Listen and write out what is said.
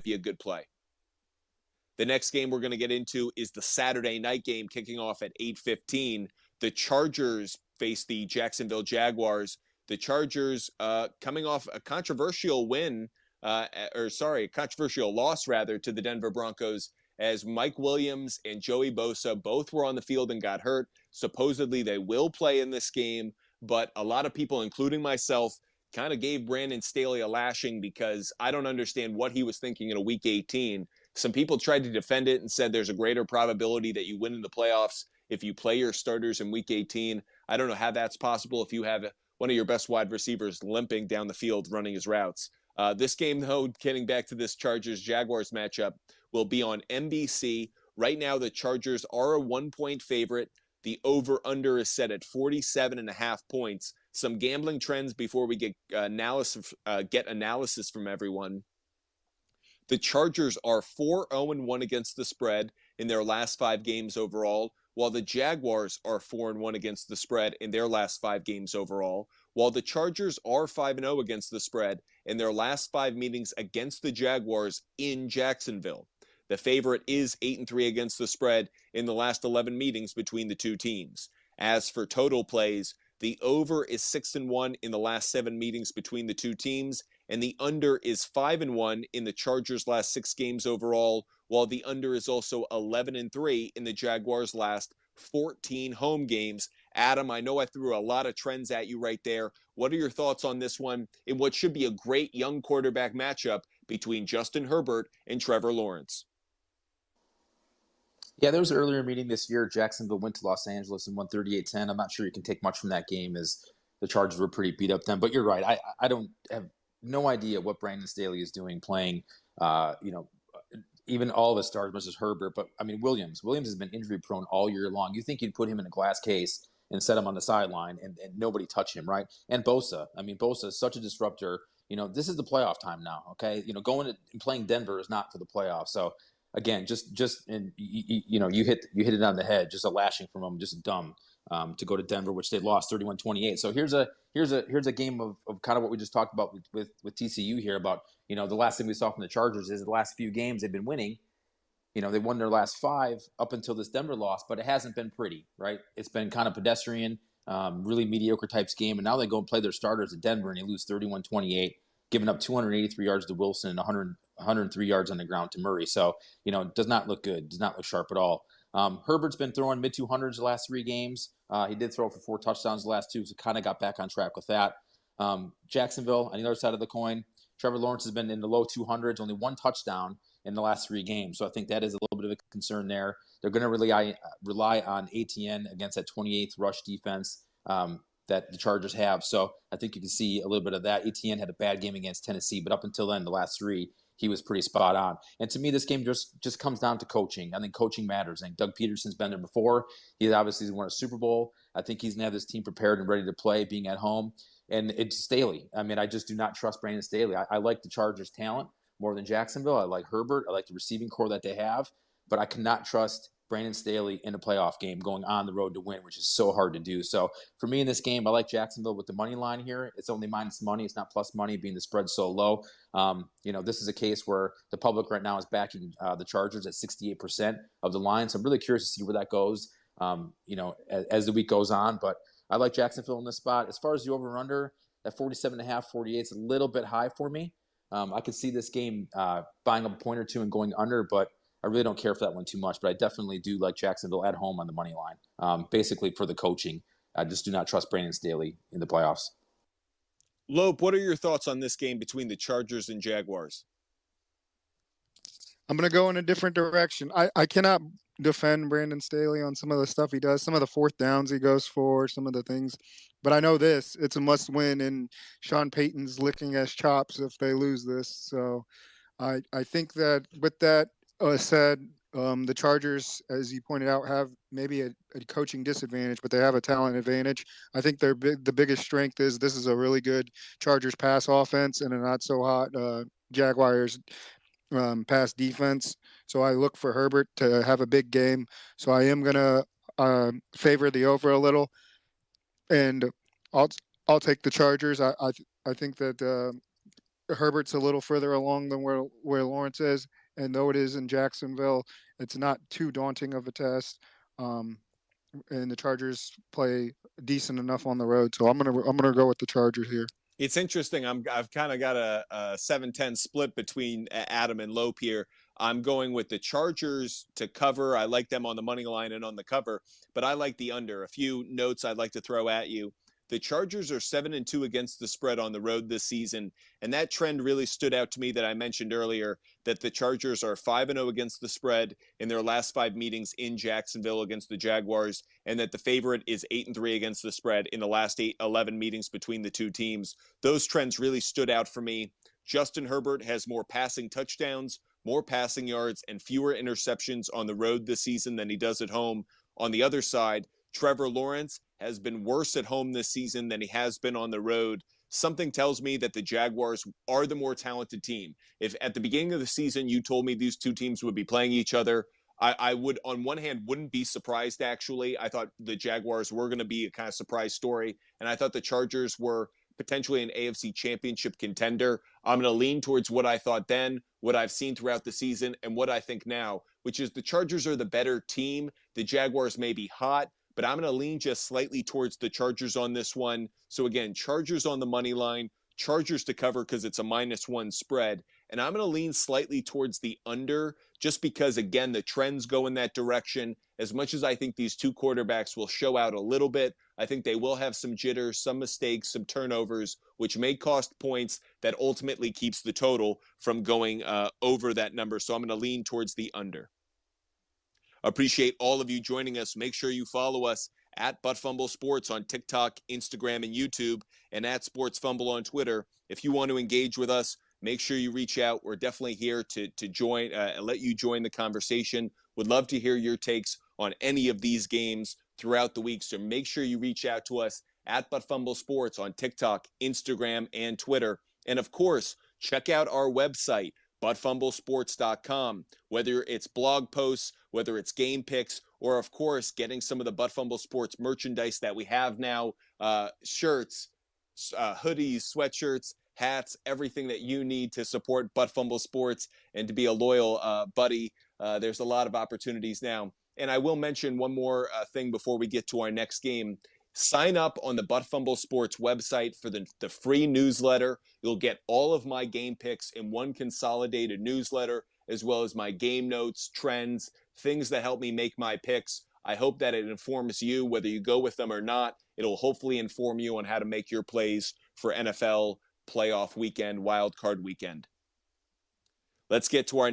be a good play. The next game we're going to get into is the Saturday night game kicking off at 8:15. The Chargers face the Jacksonville Jaguars. The Chargers coming off a controversial a controversial loss rather to the Denver Broncos as Mike Williams and Joey Bosa both were on the field and got hurt. Supposedly they will play in this game, but a lot of people, including myself, kind of gave Brandon Staley a lashing because I don't understand what he was thinking in a Week 18. Some people tried to defend it and said there's a greater probability that you win in the playoffs if you play your starters in Week 18. I don't know how that's possible if you have one of your best wide receivers limping down the field running his routes. This game, though, getting back to this Chargers-Jaguars matchup, will be on NBC. Right now, the Chargers are a 1-point favorite. The over-under is set at 47.5 points. Some gambling trends before we get analysis from everyone. The Chargers are 4-0-1 against the spread in their last 5 games overall, while the Jaguars are 4-1 against the spread in their last 5 games overall. While the Chargers are 5-0 against the spread in their last 5 meetings against the Jaguars in Jacksonville. The favorite is 8-3 against the spread in the last 11 meetings between the two teams. As for total plays, the over is 6-1 in the last 7 meetings between the two teams, and the under is 5-1 in the Chargers' last 6 games overall, while the under is also 11-3 in the Jaguars' last 14 home games. Adam, I know I threw a lot of trends at you right there. What are your thoughts on this one in what should be a great young quarterback matchup between Justin Herbert and Trevor Lawrence? Yeah, there was an earlier meeting this year. Jacksonville went to Los Angeles and won 38-10. I'm not sure you can take much from that game as the Chargers were pretty beat up then. But you're right. I don't have no idea what Brandon Staley is doing playing, even all of his stars versus Herbert. But, I mean, Williams has been injury-prone all year long. You think you'd put him in a glass case and set him on the sideline and nobody touch him, right? And Bosa. I mean, Bosa is such a disruptor. This is the playoff time now, okay? Going and playing Denver is not for the playoffs. So, again, you hit it on the head. Just a lashing from them, just dumb to go to Denver, which they lost 31-28. So here's a game of kind of what we just talked about with TCU here about the last thing we saw from the Chargers is the last few games they've been winning. They won their last 5 up until this Denver loss, but it hasn't been pretty, right? It's been kind of pedestrian, really mediocre types game, and now they go and play their starters at Denver and they lose 31-28. Giving up 283 yards to Wilson and 103 yards on the ground to Murray. So, it does not look good, does not look sharp at all. Herbert's been throwing mid-200s the last 3 games. He did throw for 4 touchdowns the last 2, so kind of got back on track with that. Jacksonville, on the other side of the coin, Trevor Lawrence has been in the low 200s, only 1 touchdown in the last 3 games. So I think that is a little bit of a concern there. They're going to rely on ATN against that 28th rush defense that the Chargers have. So I think you can see a little bit of that. ETN had a bad game against Tennessee, but up until then, the last 3, he was pretty spot on. And to me, this game just comes down to coaching. I think coaching matters. I think Doug Peterson's been there before. He obviously won a Super Bowl. I think he's going to have this team prepared and ready to play, being at home. And it's Staley. I mean, I just do not trust Brandon Staley. I like the Chargers' talent more than Jacksonville. I like Herbert. I like the receiving core that they have. But I cannot trust Brandon Staley in a playoff game going on the road to win, which is so hard to do. So for me in this game, I like Jacksonville with the money line here. It's only minus money. It's not plus money, being the spread so low. This is a case where the public right now is backing the Chargers at 68% of the line. So I'm really curious to see where that goes, as the week goes on. But I like Jacksonville in this spot. As far as the over-under, at 47.5, 48 is a little bit high for me. I could see this game buying up a point or 2 and going under, but I really don't care for that one too much. But I definitely do like Jacksonville at home on the money line, basically for the coaching. I just do not trust Brandon Staley in the playoffs. Lope, what are your thoughts on this game between the Chargers and Jaguars? I'm going to go in a different direction. I cannot defend Brandon Staley on some of the stuff he does, some of the 4th downs he goes for, some of the things. But I know it's a must-win, and Sean Payton's licking his chops if they lose this. So I think that with that said, the Chargers, as you pointed out, have maybe a coaching disadvantage, but they have a talent advantage. I think the biggest strength is this is a really good Chargers pass offense and a not-so-hot Jaguars pass defense. So I look for Herbert to have a big game. So I am going to favor the over a little, and I'll take the Chargers. I think that Herbert's a little further along than where Lawrence is, and though it is in Jacksonville, it's not too daunting of a test. And the Chargers play decent enough on the road, so I'm gonna go with the Chargers here. It's interesting. I've kind of got a 7-10 split between Adam and Lope here. I'm going with the Chargers to cover. I like them on the money line and on the cover, but I like the under. A few notes I'd like to throw at you. The Chargers are 7-2 against the spread on the road this season, and that trend really stood out to me that I mentioned earlier, that the Chargers are 5-0 against the spread in their last 5 meetings in Jacksonville against the Jaguars, and that the favorite is 8-3 against the spread in the last 11 meetings between the two teams. Those trends really stood out for me. Justin Herbert has more passing touchdowns, more passing yards, and fewer interceptions on the road this season than he does at home. On the other side, Trevor Lawrence has been worse at home this season than he has been on the road. Something tells me that the Jaguars are the more talented team. If at the beginning of the season you told me these two teams would be playing each other, I would, on one hand, wouldn't be surprised, actually. I thought the Jaguars were going to be a kind of surprise story, and I thought the Chargers were potentially an AFC championship contender. I'm going to lean towards what I thought then, what I've seen throughout the season, and what I think now, which is the Chargers are the better team. The Jaguars may be hot, but I'm going to lean just slightly towards the Chargers on this one. So again, Chargers on the money line, Chargers to cover because it's a -1 spread. And I'm going to lean slightly towards the under just because, again, the trends go in that direction. As much as I think these two quarterbacks will show out a little bit, I think they will have some jitters, some mistakes, some turnovers, which may cost points that ultimately keeps the total from going over that number. So I'm going to lean towards the under. Appreciate all of you joining us. Make sure you follow us at Fumble Sports on TikTok, Instagram, and YouTube, and at Sports Fumble on Twitter. If you want to engage with us, make sure you reach out. We're definitely here to join and let you join the conversation. Would love to hear your takes on any of these games throughout the week. So make sure you reach out to us at Fumble Sports on TikTok, Instagram, and Twitter. And of course, check out our website, buttfumblesports.com, whether it's blog posts, whether it's game picks, or of course, getting some of the Butt Fumble Sports merchandise that we have now, shirts, hoodies, sweatshirts, hats, everything that you need to support Butt Fumble Sports and to be a loyal buddy. There's a lot of opportunities now. And I will mention one more thing before we get to our next game. Sign up on the Butt Fumble Sports website for the free newsletter. You'll get all of my game picks in one consolidated newsletter, as well as my game notes, trends, things that help me make my picks. I hope that it informs you whether you go with them or not. It'll hopefully inform you on how to make your plays for NFL playoff weekend, wild card weekend. Let's get to our